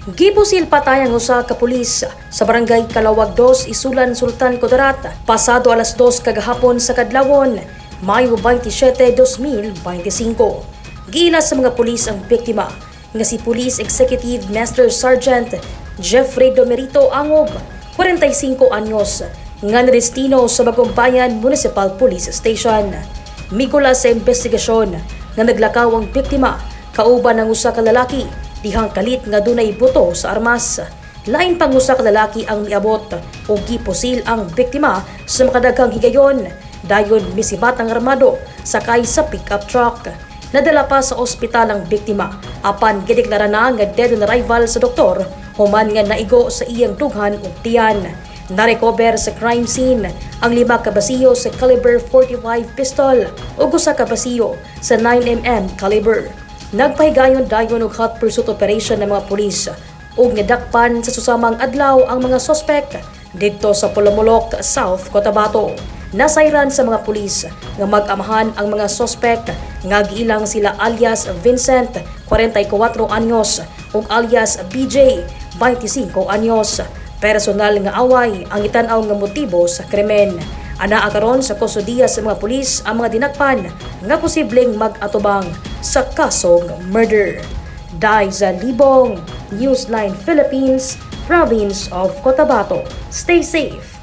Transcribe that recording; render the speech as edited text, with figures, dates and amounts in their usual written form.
Gipusil-Patay ang usa ka pulis sa barangay Kalawag 2, Isulan, Sultan Kudarat, pasado alas 2 kagahapon sa kadlawon, Mayo 27, 2025. Giila sa mga pulis ang biktima nga si Police Executive Master Sergeant Jeffrey Domerito Angob, 45 anyos, nga NADESTINO sa Bagumbayan Municipal Police Station. Migula sa investigasyon nga naglakaw ang biktima kauban ng usa ka lalaki dihang kalit nga dunay buto sa armas. Lain pang usa ka lalaki ang niabot o gipusil ang biktima sa makadaghang higayon. Dayon misibat ang armado sakay sa pick-up truck. Nadala pa sa ospital ang biktima apan gideklara na nga dead on arrival sa doktor human nga naigo sa iyang dughan ug tiyan. Narecover sa crime scene ang 5 ka basiyo sa caliber 45 pistol ug usa ka basiyo sa 9mm caliber. Nagpahigayon dayon og hot pursuit operation ng mga pulis ug nadakpan sa susamang adlaw ang mga suspek didto sa POLOMOLOK, South COTABATO. Nasayran sa mga pulis nga mag-amahan ang mga suspek nga giilang sila alias Vincent, 44 anyos ug alias BJ, 25 anyos. Personal nga away ang itan-aw nga motibo sa krimen. Anaa karon sa kustodiya sa mga pulis ang mga dinakpan nga posibleng mag-atubang sa kasong murder. Daiza Libong, Newsline Philippines, Province of Cotabato. Stay safe.